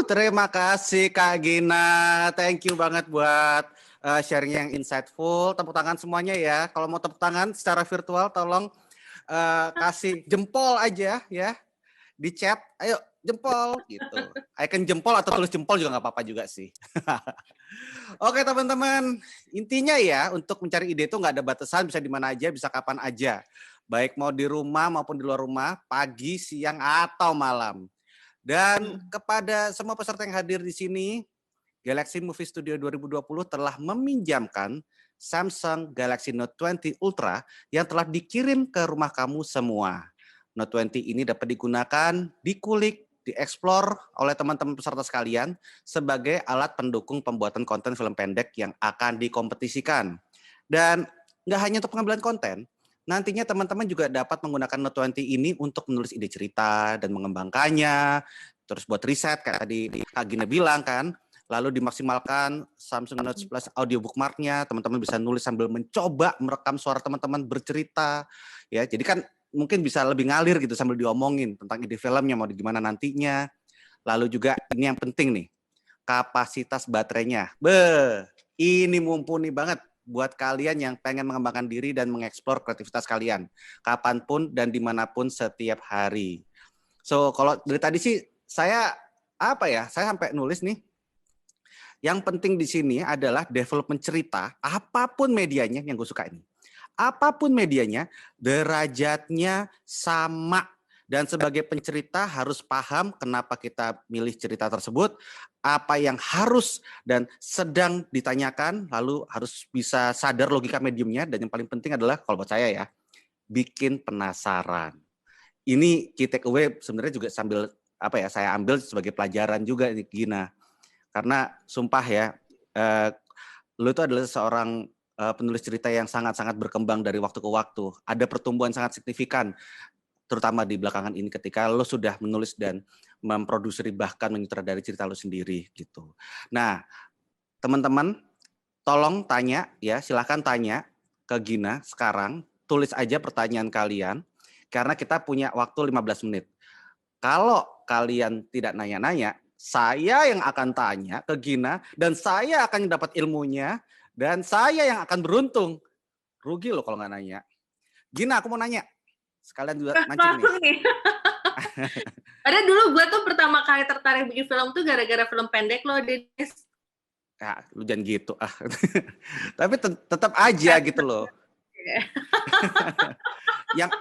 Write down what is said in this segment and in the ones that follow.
Terima kasih Kak Gina. Thank you banget buat sharing yang insightful. Tepuk tangan semuanya ya. Kalau mau tepuk tangan secara virtual tolong kasih jempol aja ya di chat. Ayo jempol gitu. Icon jempol atau tulis jempol juga nggak apa-apa juga sih. Oke teman-teman, intinya ya untuk mencari ide itu nggak ada batasan, bisa di mana aja, bisa kapan aja. Baik mau di rumah maupun di luar rumah, pagi, siang, atau malam. Dan kepada semua peserta yang hadir di sini, Galaxy Movie Studio 2020 telah meminjamkan Samsung Galaxy Note 20 Ultra yang telah dikirim ke rumah kamu semua. Note 20 ini dapat digunakan, dikulik, dieksplor oleh teman-teman peserta sekalian sebagai alat pendukung pembuatan konten film pendek yang akan dikompetisikan. Dan nggak hanya untuk pengambilan konten, nantinya teman-teman juga dapat menggunakan Note 20 ini untuk menulis ide cerita dan mengembangkannya, terus buat riset kayak tadi Kak Gina bilang kan, lalu dimaksimalkan Samsung Note Plus audio bookmark-nya, teman-teman bisa nulis sambil mencoba merekam suara teman-teman bercerita, ya. Jadi kan mungkin bisa lebih ngalir gitu sambil diomongin tentang ide filmnya mau gimana nantinya. Lalu juga ini yang penting nih, kapasitas baterainya. Ini mumpuni banget buat kalian yang pengen mengembangkan diri dan mengeksplor kreativitas kalian kapanpun dan dimanapun setiap hari. So kalau dari tadi sih saya sampai nulis nih. Yang penting di sini adalah development cerita, apapun medianya yang gue suka ini. Apapun medianya, derajatnya sama. Dan sebagai pencerita harus paham kenapa kita milih cerita tersebut, apa yang harus dan sedang ditanyakan, lalu harus bisa sadar logika mediumnya, dan yang paling penting adalah, kalau buat saya ya, bikin penasaran. Ini key take away sebenarnya juga sambil saya ambil sebagai pelajaran juga nih Gina. Karena sumpah ya, lu itu adalah seorang penulis cerita yang sangat-sangat berkembang dari waktu ke waktu. Ada pertumbuhan sangat signifikan, terutama di belakangan ini ketika lo sudah menulis dan memproduksi bahkan menyutradari cerita lo sendiri gitu. Nah, teman-teman tolong tanya ya, silakan tanya ke Gina sekarang, tulis aja pertanyaan kalian karena kita punya waktu 15 menit. Kalau kalian tidak nanya-nanya, saya yang akan tanya ke Gina dan saya akan dapat ilmunya dan saya yang akan beruntung. Rugi lo kalau nggak nanya. Gina, aku mau nanya. Sekalian juga mancing nih. Padahal dulu gue tuh pertama kali tertarik bikin film tuh gara-gara film pendek lo, Dennis. Ya, lu jangan gitu. Tapi tetap aja gitu loh.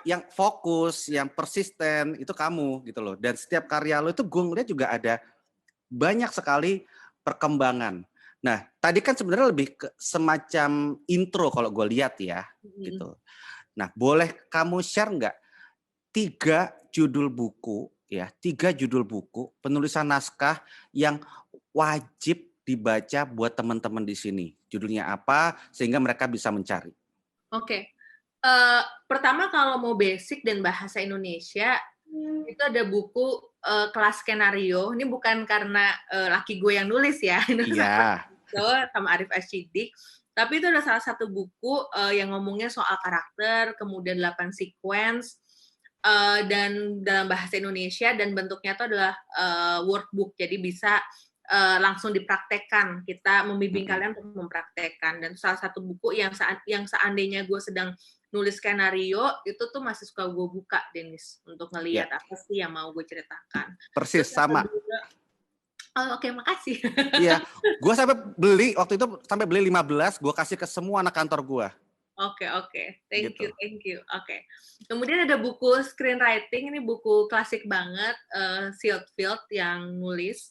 yang fokus, yang persisten itu kamu gitu loh. Dan setiap karya lo itu gue ngeliat juga ada banyak sekali perkembangan. Nah, tadi kan sebenarnya lebih ke semacam intro kalau gue lihat ya, gitu. Nah, boleh kamu share nggak 3 judul buku penulisan naskah yang wajib dibaca buat teman-teman di sini. Judulnya apa sehingga mereka bisa mencari? Oke. Pertama kalau mau basic dan bahasa Indonesia, itu ada buku kelas skenario. Ini bukan karena laki gue yang nulis ya. Iya. Sama Arif Ashidik. Tapi itu ada salah satu buku yang ngomongnya soal karakter, kemudian 8 sequence, dan dalam bahasa Indonesia, dan bentuknya itu adalah workbook. Jadi bisa langsung dipraktekkan. Kita membimbing kalian untuk mempraktekkan. Dan salah satu buku yang seandainya gue sedang nulis skenario, itu tuh masih suka gue buka, Dennis, untuk ngelihat apa sih yang mau gue ceritakan. Persis, sama. Oke, makasih. Iya, gue waktu itu sampai beli 15, gue kasih ke semua anak kantor gue. Oke. Thank you. Oke. Kemudian ada buku screenwriting, ini buku klasik banget, Sieldfield yang nulis.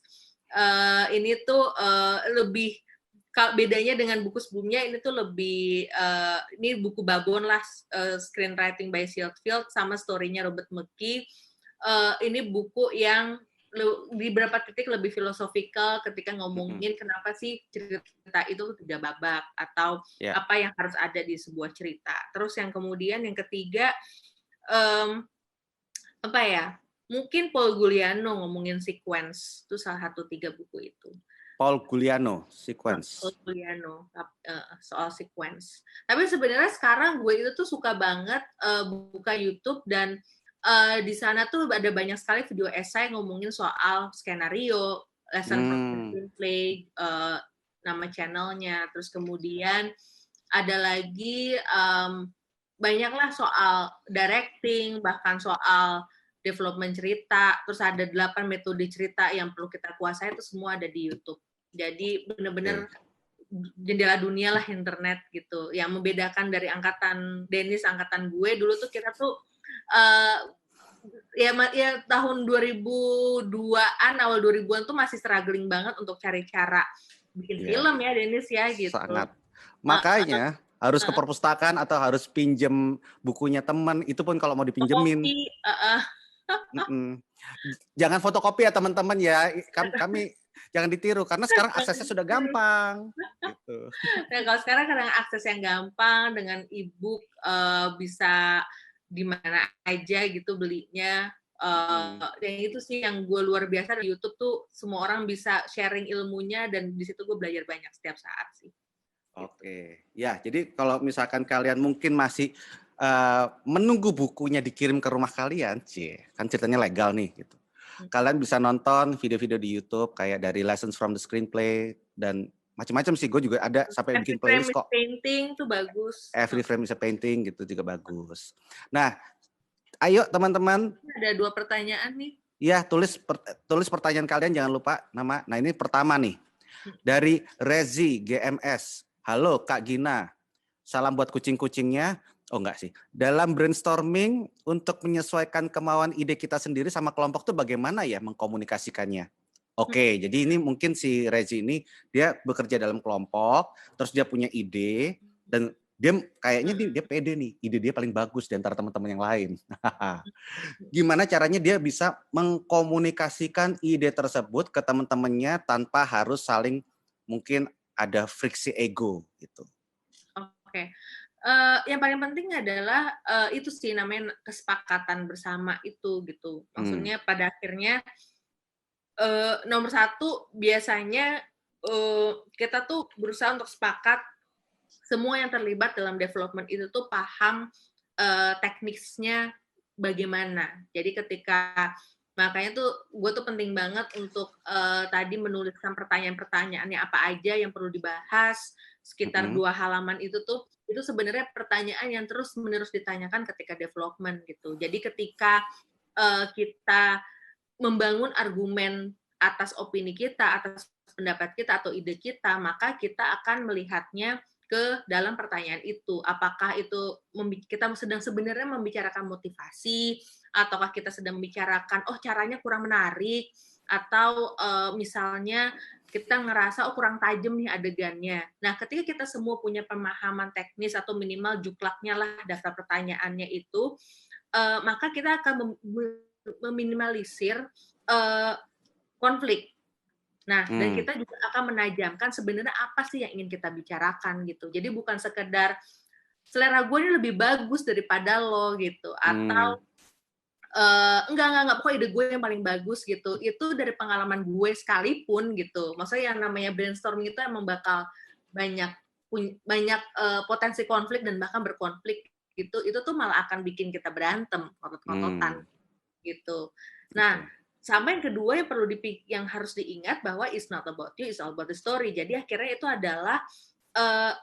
Ini tuh lebih, bedanya dengan buku sebelumnya, ini tuh lebih, ini buku babon lah, screenwriting by Sieldfield, sama story-nya Robert McKee. Ini buku yang di beberapa titik lebih filosofikal ketika ngomongin kenapa sih cerita itu 3 babak atau apa yang harus ada di sebuah cerita. Terus yang kemudian yang ketiga, mungkin Paul Guglielmo ngomongin sequence, itu salah satu 3 buku itu. Paul Guglielmo, sequence. Paul Guglielmo, soal sequence. Tapi sebenarnya sekarang gue itu tuh suka banget buka YouTube dan di sana tuh ada banyak sekali video esai ngomongin soal skenario, Lesson from the Screenplay, nama channelnya. Terus kemudian ada lagi banyaklah soal directing, bahkan soal development cerita. Terus ada 8 metode cerita yang perlu kita kuasai, itu semua ada di YouTube. Jadi benar-benar jendela dunia lah internet gitu. Yang membedakan dari angkatan Dennis, angkatan gue dulu tuh kita tuh ya tahun 2002-an, awal 2000-an tuh masih struggling banget untuk cari cara bikin film ya Dennis ya gitu. Sangat. Makanya harus ke perpustakaan atau harus pinjem bukunya teman, itu pun kalau mau dipinjemin. Jangan fotokopi ya teman-teman ya. Kami jangan ditiru karena sekarang aksesnya sudah gampang. Gitu. Nah, kalau sekarang kadang akses yang gampang dengan e-book bisa di mana aja gitu belinya. Dan itu sih yang gue luar biasa di YouTube tuh, semua orang bisa sharing ilmunya dan di situ gue belajar banyak setiap saat sih. Oke, ya jadi kalau misalkan kalian mungkin masih menunggu bukunya dikirim ke rumah kalian, kan ceritanya legal nih gitu. Kalian bisa nonton video-video di YouTube kayak dari Lessons from the Screenplay dan macam-macam sih. Gue juga ada sampai bikin playlist kok. Painting tuh bagus. Every Frame is a Painting gitu juga bagus. Nah, ayo teman-teman. Ada 2 pertanyaan nih. Ya, tulis pertanyaan kalian, jangan lupa nama. Nah, ini pertama nih. Dari Rezi GMS. Halo Kak Gina. Salam buat kucing-kucingnya. Oh enggak sih. Dalam brainstorming untuk menyesuaikan kemauan ide kita sendiri sama kelompok tuh bagaimana ya mengkomunikasikannya? Oke, jadi ini mungkin si Rezi ini dia bekerja dalam kelompok, terus dia punya ide dan dia kayaknya dia pede nih, ide dia paling bagus di antara teman-teman yang lain. Gimana caranya dia bisa mengkomunikasikan ide tersebut ke teman-temannya tanpa harus saling mungkin ada friksi ego gitu. Oke. Yang paling penting adalah itu sih namanya kesepakatan bersama itu gitu. Maksudnya pada akhirnya nomor 1 biasanya kita tuh berusaha untuk sepakat semua yang terlibat dalam development itu tuh paham teknisnya bagaimana. Jadi makanya tuh gue tuh penting banget untuk tadi menuliskan pertanyaan-pertanyaannya apa aja yang perlu dibahas, sekitar 2 halaman itu sebenarnya pertanyaan yang terus-menerus ditanyakan ketika development gitu. Jadi ketika kita membangun argumen atas opini kita, atas pendapat kita atau ide kita, maka kita akan melihatnya ke dalam pertanyaan itu. Apakah itu kita sedang sebenarnya membicarakan motivasi, ataukah kita sedang membicarakan, caranya kurang menarik, atau misalnya kita ngerasa kurang tajam nih adegannya. Nah, ketika kita semua punya pemahaman teknis atau minimal juklaknya lah daftar pertanyaannya itu, maka kita akan meminimalisir konflik. Nah, dan kita juga akan menajamkan sebenarnya apa sih yang ingin kita bicarakan gitu. Jadi bukan sekedar selera gue ini lebih bagus daripada lo gitu, atau enggak, pokoknya ide gue yang paling bagus gitu. Itu dari pengalaman gue sekalipun gitu. Maksudnya yang namanya brainstorming itu emang bakal banyak potensi konflik dan bahkan berkonflik gitu. Itu tuh malah akan bikin kita berantem, ngotot-ngototan gitu. Nah, sama yang kedua yang harus diingat bahwa it's not about you, it's all about the story. Jadi akhirnya itu adalah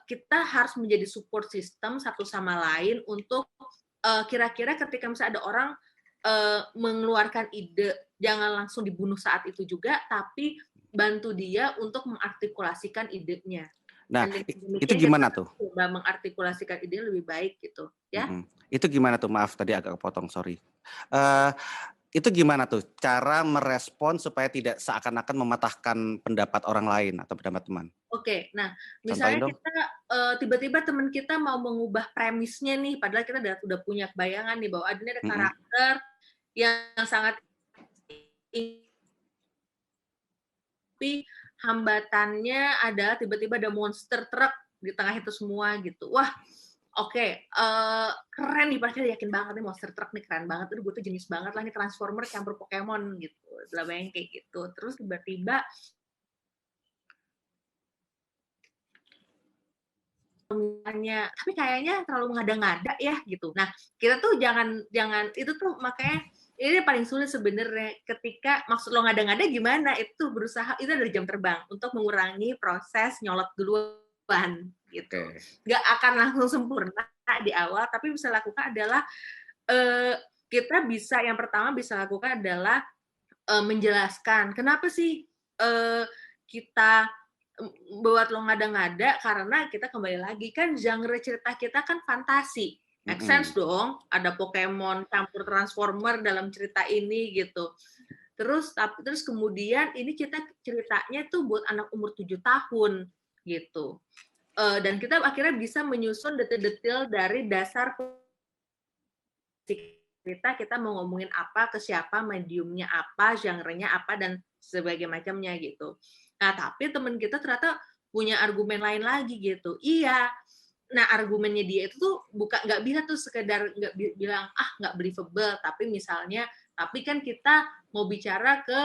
kita harus menjadi support system satu sama lain untuk kira-kira ketika misalnya ada orang mengeluarkan ide, jangan langsung dibunuh saat itu juga, tapi bantu dia untuk mengartikulasikan idenya. Nah, itu gimana tuh? Coba mengartikulasikan ide lebih baik gitu, ya. Itu gimana tuh? Maaf tadi agak kepotong, sorry. Itu gimana tuh cara merespon supaya tidak seakan-akan mematahkan pendapat orang lain atau pendapat teman? Oke, nah misalnya kita tiba-tiba teman kita mau mengubah premisnya nih, padahal kita udah punya bayangan nih bahwa ini ada karakter yang sangat tapi hambatannya adalah tiba-tiba ada monster truk di tengah itu semua gitu. Wah, oke, keren nih, pasti yakin banget nih monster truck nih keren banget. Gue tuh jenis banget lah nih Transformer campur Pokemon gitu. Lah bayang kayak gitu. Terus tiba-tiba tapi kayaknya terlalu mengada-ngada ya gitu. Nah, kita tuh jangan itu tuh makanya ini paling sulit sebenarnya ketika maksud lo ngada-ngada gimana, itu berusaha itu adalah jam terbang untuk mengurangi proses nyolot duluan gitu. Nggak akan langsung sempurna di awal, tapi bisa lakukan adalah kita bisa yang pertama bisa lakukan adalah menjelaskan kenapa sih kita buat lo ngada-ngada, karena kita kembali lagi kan genre cerita kita kan fantasi. Make sense dong, ada Pokemon campur Transformer dalam cerita ini gitu. Terus kemudian ini kita ceritanya tuh buat anak umur 7 tahun gitu. Dan kita akhirnya bisa menyusun detail-detail dari dasar cerita, kita mau ngomongin apa, ke siapa, mediumnya apa, genre-nya apa, dan sebagainya macamnya gitu. Nah, tapi temen kita ternyata punya argumen lain lagi gitu. Iya, nah argumennya dia itu tuh nggak bisa tuh sekedar nggak bilang nggak believable, tapi misalnya tapi kan kita mau bicara ke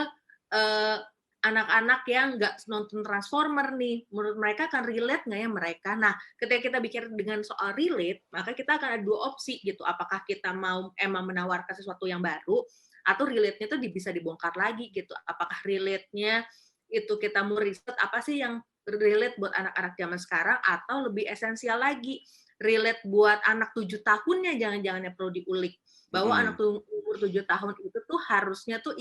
anak-anak yang nggak nonton Transformer nih, menurut mereka akan relate nggak ya mereka? Nah, ketika kita bicara dengan soal relate, maka kita akan ada dua opsi gitu. Apakah kita mau emang menawarkan sesuatu yang baru, atau relate-nya tuh bisa dibongkar lagi gitu. Apakah relate-nya itu kita mau riset apa sih yang relate buat anak-anak zaman sekarang, atau lebih esensial lagi relate buat anak 7 tahunnya, jangan-jangan perlu diulik bahwa anak umur 7 tahun itu tuh harusnya tuh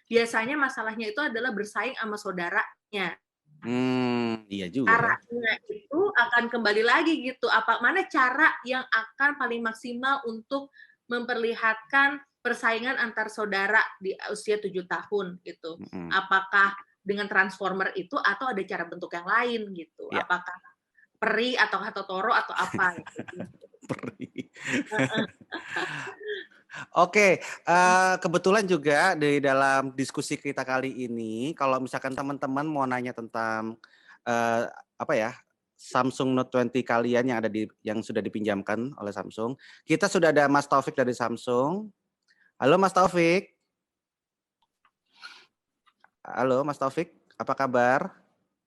biasanya masalahnya itu adalah bersaing sama saudaranya. Iya juga. Caranya itu akan kembali lagi gitu, mana cara yang akan paling maksimal untuk memperlihatkan persaingan antar saudara di usia 7 tahun gitu. Apakah dengan Transformer itu, atau ada cara bentuk yang lain gitu. Yeah. Apakah peri atau Totoro atau apa gitu. Peri. Oke, kebetulan juga di dalam diskusi kita kali ini, kalau misalkan teman-teman mau nanya tentang Samsung Note 20 kalian yang sudah dipinjamkan oleh Samsung, kita sudah ada Mas Taufik dari Samsung. Halo Mas Taufik. Halo Mas Taufik, apa kabar?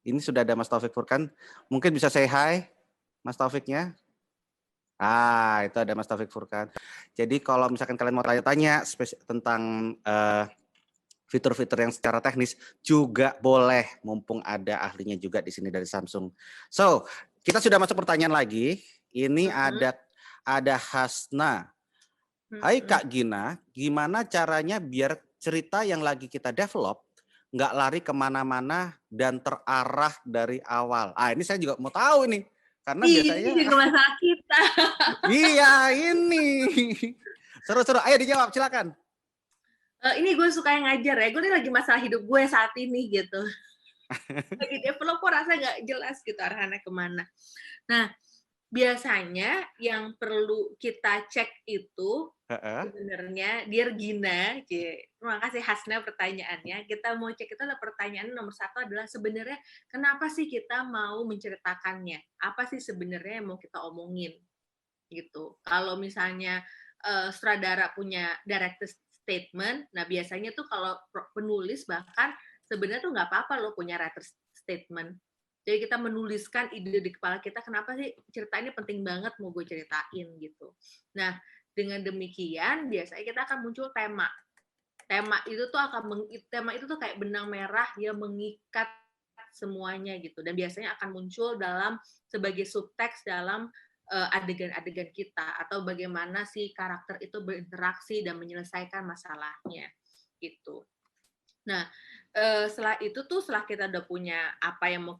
Ini sudah ada Mas Taufik Furkan. Mungkin bisa say hi, Mas Taufiknya. Itu ada Mas Taufik Furkan. Jadi kalau misalkan kalian mau tanya-tanya tentang fitur-fitur yang secara teknis juga boleh, mumpung ada ahlinya juga di sini dari Samsung. So, kita sudah masuk pertanyaan lagi. Ini ada Hasna. Hai Kak Gina, gimana caranya biar cerita yang lagi kita develop nggak lari kemana-mana dan terarah dari awal? Ini saya juga mau tahu nih. Karena biasanya ini juga masalah kita. Iya, ini. Seru-seru. Ayo dijawab, silakan. Ini gue suka yang ngajar ya. Gue ini lagi masalah hidup gue saat ini gitu. Lagi develop kok rasa nggak jelas gitu arahnya kemana. Nah, biasanya yang perlu kita cek itu sebenarnya, Dear Gina, terima kasih Hasna pertanyaannya. Kita mau cek itu adalah pertanyaan nomor 1 adalah sebenarnya kenapa sih kita mau menceritakannya? Apa sih sebenarnya yang mau kita omongin? Gitu. Kalau misalnya sutradara punya director statement, nah biasanya tuh kalau penulis bahkan sebenarnya tuh nggak apa-apa loh punya writer statement. Jadi kita menuliskan ide di kepala kita, kenapa sih cerita ini penting banget mau gue ceritain gitu. Nah, dengan demikian biasanya kita akan muncul tema. Tema itu tuh kayak benang merah yang mengikat semuanya gitu. Dan biasanya akan muncul sebagai subteks dalam adegan-adegan kita, atau bagaimana si karakter itu berinteraksi dan menyelesaikan masalahnya gitu. Nah, setelah kita udah punya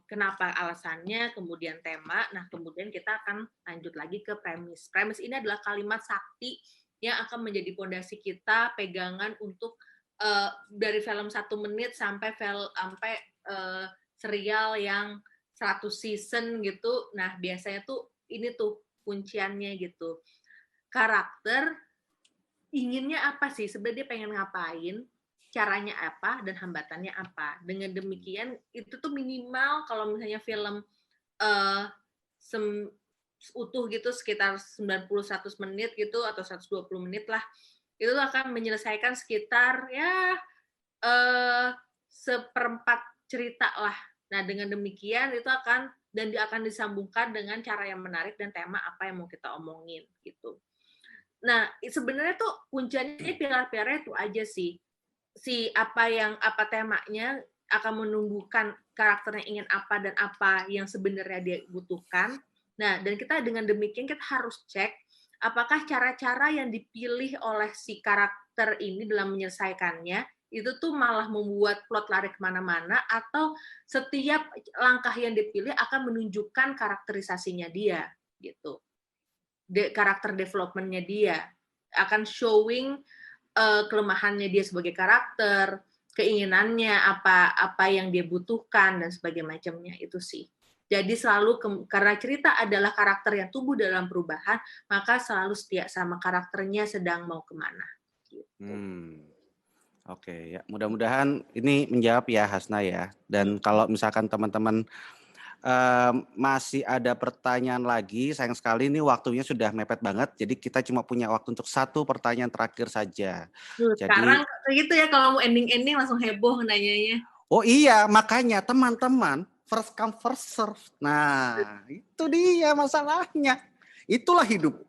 kenapa alasannya, kemudian tema, nah kemudian kita akan lanjut lagi ke premis. Premis ini adalah kalimat sakti yang akan menjadi fondasi kita, pegangan untuk dari film 1 menit sampai serial yang 100 season gitu. Nah, biasanya tuh ini tuh kunciannya gitu. Karakter inginnya apa sih? Sebenarnya dia pengen ngapain? Caranya apa dan hambatannya apa. Dengan demikian itu tuh minimal kalau misalnya film utuh gitu sekitar 90-100 menit gitu atau 120 menit lah, itu tuh akan menyelesaikan sekitar seperempat cerita lah. Nah dengan demikian itu akan disambungkan dengan cara yang menarik dan tema apa yang mau kita omongin gitu. Nah, sebenarnya tuh kuncinya pilar-pilarnya itu aja sih. Apa temanya akan menumbuhkan karakternya ingin apa dan apa yang sebenarnya dia butuhkan. Nah, dan kita dengan demikian kita harus cek apakah cara-cara yang dipilih oleh si karakter ini dalam menyelesaikannya itu tuh malah membuat plot lari kemana-mana, atau setiap langkah yang dipilih akan menunjukkan karakterisasinya dia gitu, karakter development-nya dia akan showing kelemahannya dia sebagai karakter, keinginannya apa yang dia butuhkan dan sebagainya macamnya itu sih. Jadi selalu karena cerita adalah karakter yang tumbuh dalam perubahan, maka selalu setia sama karakternya sedang mau kemana. Gitu. Oke, ya mudah-mudahan ini menjawab ya Hasna ya. Dan kalau misalkan teman-teman masih ada pertanyaan lagi, sayang sekali ini waktunya sudah mepet banget. Jadi kita cuma punya waktu untuk satu pertanyaan terakhir saja. Sekarang Jadi gitu ya, kalau mau ending-ending langsung heboh nanyanya. oh iya, makanya teman-teman first come first serve. Nah, itu dia masalahnya. Itulah hidup.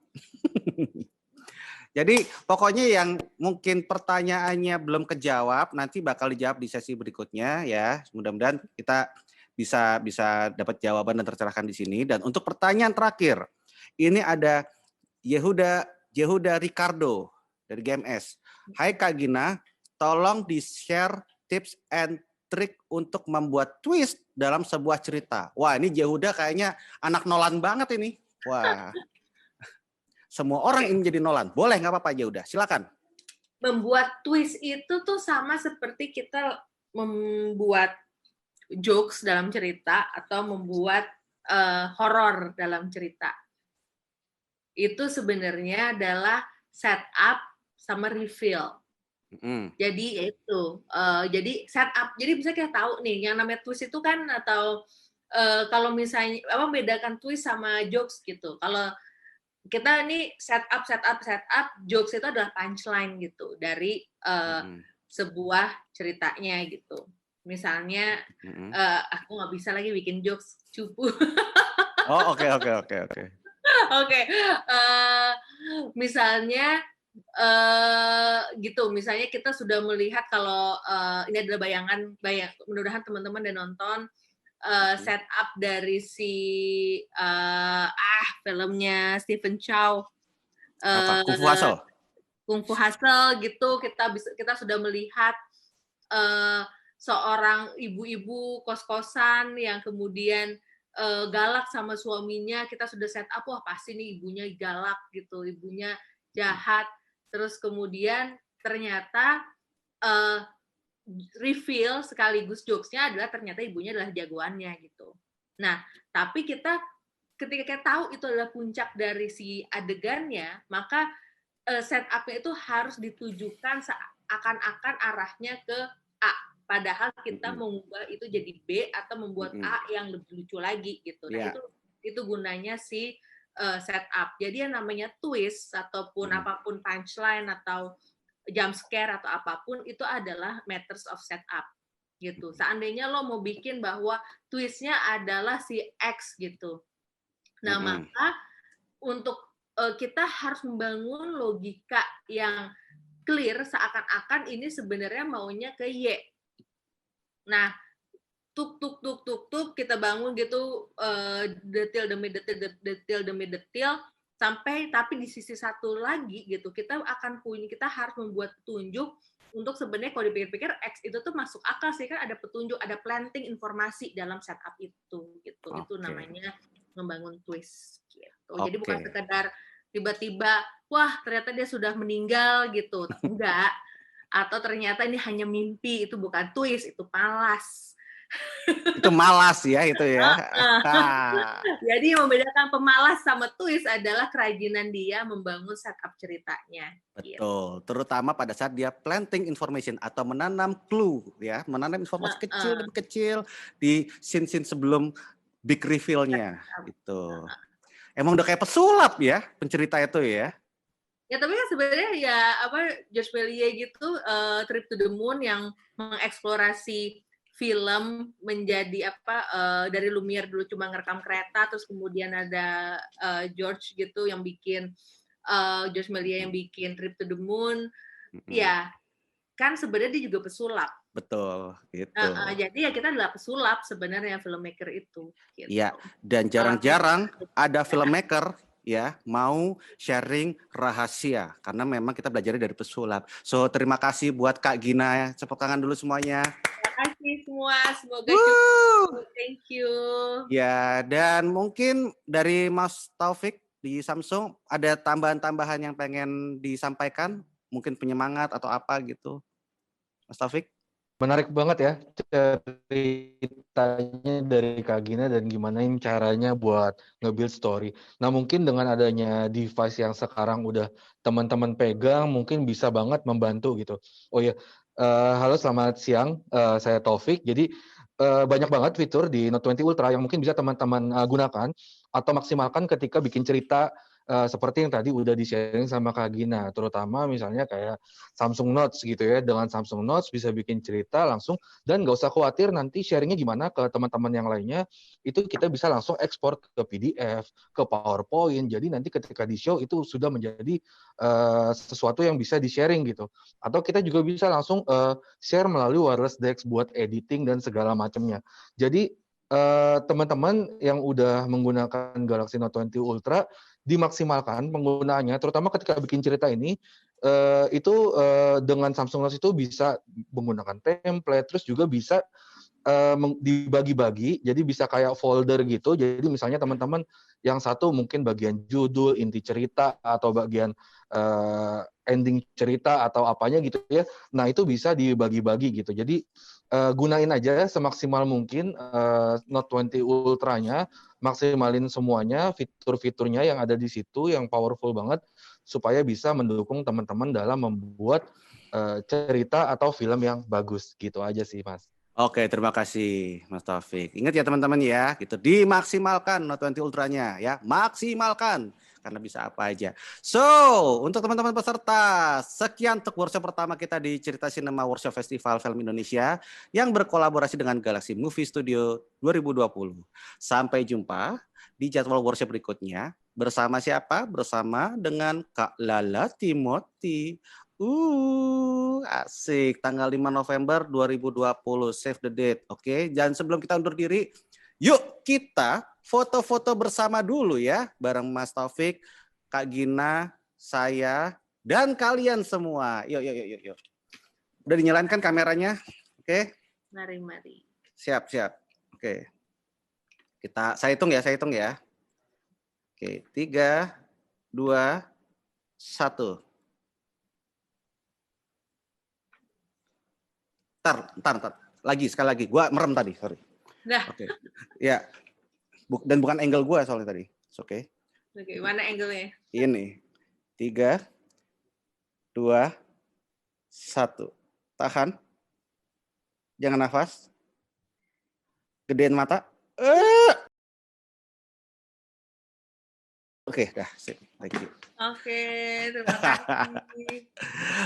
Jadi pokoknya yang mungkin pertanyaannya belum kejawab nanti bakal dijawab di sesi berikutnya ya. Mudah-mudahan kita bisa dapat jawaban dan tercerahkan di sini. Dan untuk pertanyaan terakhir, ini ada Yehuda Ricardo dari GMS. Hai Kak Gina, tolong di-share tips and trik untuk membuat twist dalam sebuah cerita. Wah, ini Yehuda kayaknya anak Nolan banget ini. Wah. Semua orang ingin jadi Nolan. Boleh, nggak apa-apa aja udah. Silakan. Membuat twist itu tuh sama seperti kita membuat jokes dalam cerita atau membuat horor dalam cerita. Itu sebenarnya adalah setup sama reveal. Jadi itu, jadi setup. Jadi bisa kita tahu nih, yang namanya twist itu kan, atau kalau misalnya apa bedakan twist sama jokes gitu. Kalau kita ini setup, jokes itu adalah punchline gitu dari sebuah ceritanya gitu. Misalnya aku nggak bisa lagi bikin jokes cupu. Oh, oke. Oke, misalnya gitu. Misalnya kita sudah melihat kalau ini adalah bayangan, mudah-mudahan teman-teman udah nonton setup dari si filmnya Stephen Chow, Kung Fu Hustle. Kung Fu Hustle gitu. Kita sudah melihat seorang ibu-ibu kos-kosan yang kemudian galak sama suaminya. Kita sudah set up, wah pasti nih ibunya galak gitu, ibunya jahat. Terus kemudian ternyata reveal sekaligus jokes-nya adalah ternyata ibunya adalah jagoannya gitu. Nah, tapi ketika kita tahu itu adalah puncak dari si adegannya, maka setup-nya itu harus ditujukan seakan-akan arahnya ke A. Padahal kita mengubah itu jadi B atau membuat A yang lebih lucu lagi gitu. Nah, itu gunanya si setup. Jadi yang namanya twist ataupun apapun punchline atau jump scare atau apapun itu adalah matters of setup gitu. Seandainya lo mau bikin bahwa twistnya adalah si X gitu. Nah, maka untuk kita harus membangun logika yang clear seakan-akan ini sebenarnya maunya ke Y. Nah, tuk kita bangun gitu detail demi detail sampai, tapi di sisi satu lagi gitu kita harus membuat petunjuk untuk sebenarnya kalau dipikir-pikir X itu tuh masuk akal sih, kan ada petunjuk, ada planting informasi dalam setup itu gitu. Itu namanya membangun twist gitu. Jadi bukan sekedar tiba-tiba wah ternyata dia sudah meninggal gitu, enggak, atau ternyata ini hanya mimpi, itu bukan twist, itu malas. Itu malas ya itu ya. Jadi yang membedakan pemalas sama twist adalah kerajinan dia membangun setup ceritanya. Betul, gitu. Terutama pada saat dia planting information atau menanam clue ya, menanam informasi kecil demi kecil di scene-scene sebelum big reveal-nya gitu. Emang udah kayak pesulap ya pencerita itu ya. Ya tapi kan sebenarnya ya George Méliès gitu, Trip to the Moon yang mengeksplorasi film menjadi dari Lumiere dulu cuma ngerekam kereta, terus kemudian ada George gitu yang bikin George Melia yang bikin Trip to the Moon, Mm-mm. ya kan sebenarnya dia juga pesulap. Betul, gitu. Jadi ya kita adalah pesulap sebenarnya filmmaker itu. Gitu. Iya, dan jarang-jarang ada filmmaker ya mau sharing rahasia karena memang kita belajarnya dari pesulap. So terima kasih buat Kak Gina, tepuk tangan dulu semuanya. Terima kasih semua, semoga cukup. Thank you. Ya, dan mungkin dari Mas Taufik di Samsung ada tambahan-tambahan yang pengen disampaikan, mungkin penyemangat atau apa gitu, Mas Taufik? Menarik banget ya ceritanya dari Kak Gina dan gimana caranya buat nge-build story. Nah mungkin dengan adanya device yang sekarang udah teman-teman pegang mungkin bisa banget membantu gitu. Oh ya, halo selamat siang, saya Taufik. Jadi banyak banget fitur di Note 20 Ultra yang mungkin bisa teman-teman gunakan atau maksimalkan ketika bikin cerita seperti yang tadi udah di-sharing sama Kak Gina, terutama misalnya kayak Samsung Notes gitu ya. Dengan Samsung Notes bisa bikin cerita langsung dan nggak usah khawatir nanti sharingnya gimana ke teman-teman yang lainnya. Itu kita bisa langsung ekspor ke PDF, ke PowerPoint. Jadi nanti ketika di show itu sudah menjadi sesuatu yang bisa di-sharing gitu. Atau kita juga bisa langsung share melalui wireless DeX buat editing dan segala macamnya. Jadi teman-teman yang udah menggunakan Galaxy Note 20 Ultra dimaksimalkan penggunaannya, terutama ketika bikin cerita ini itu dengan Samsung Notes itu bisa menggunakan template, terus juga bisa dibagi-bagi, jadi bisa kayak folder gitu. Jadi misalnya teman-teman yang satu mungkin bagian judul, inti cerita, atau bagian ending cerita atau apanya gitu ya. Nah itu bisa dibagi-bagi gitu. Jadi gunain aja semaksimal mungkin Note 20 Ultra-nya, maksimalin semuanya fitur-fiturnya yang ada di situ yang powerful banget supaya bisa mendukung teman-teman dalam membuat cerita atau film yang bagus gitu aja sih Mas. Oke, terima kasih Mas Taufik. Ingat ya teman-teman ya, gitu dimaksimalkan Note 20 Ultranya ya, maksimalkan karena bisa apa aja. So, untuk teman-teman peserta, sekian untuk workshop pertama kita di Cerita Cinema Workshop Festival Film Indonesia yang berkolaborasi dengan Galaxy Movie Studio 2020. Sampai jumpa di jadwal workshop berikutnya. Bersama siapa? Bersama dengan Kak Lala Timothy. Asik. Tanggal 5 November 2020. Save the date. Oke, dan sebelum kita undur diri, yuk kita foto-foto bersama dulu ya. Bareng Mas Taufik, Kak Gina, saya, dan kalian semua. Yuk. Udah dinyalakan kameranya? Oke. Mari. Siap. Oke. Saya hitung ya. Oke, 3, 2, 1. Ntar. Sekali lagi. Gua merem tadi, sorry. Nah. Oke. Ya. Dan bukan angle gua soalnya tadi. Oke. Oke, mana angle-nya? Ini. 3, 2, 1. Tahan. Jangan nafas. Gedein mata. Oke, dah. Thank you. Oke, terima kasih.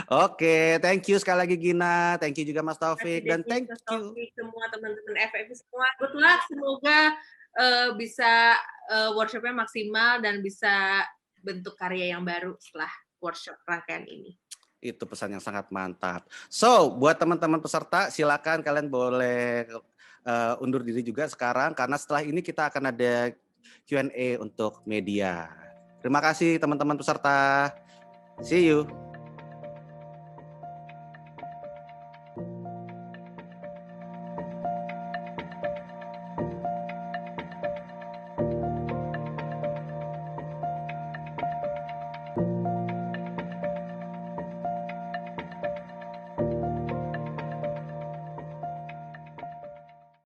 Oke, thank you sekali lagi Gina, thank you juga Mas Taufik, dan thank Mas you Taufik, semua teman-teman FF semua. Good luck, semoga bisa workshopnya maksimal dan bisa bentuk karya yang baru setelah workshop rangkaian ini. Itu pesan yang sangat mantap. So, buat teman-teman peserta, silakan kalian boleh undur diri juga sekarang, karena setelah ini kita akan ada Q&A untuk media. Terima kasih teman-teman peserta. See you.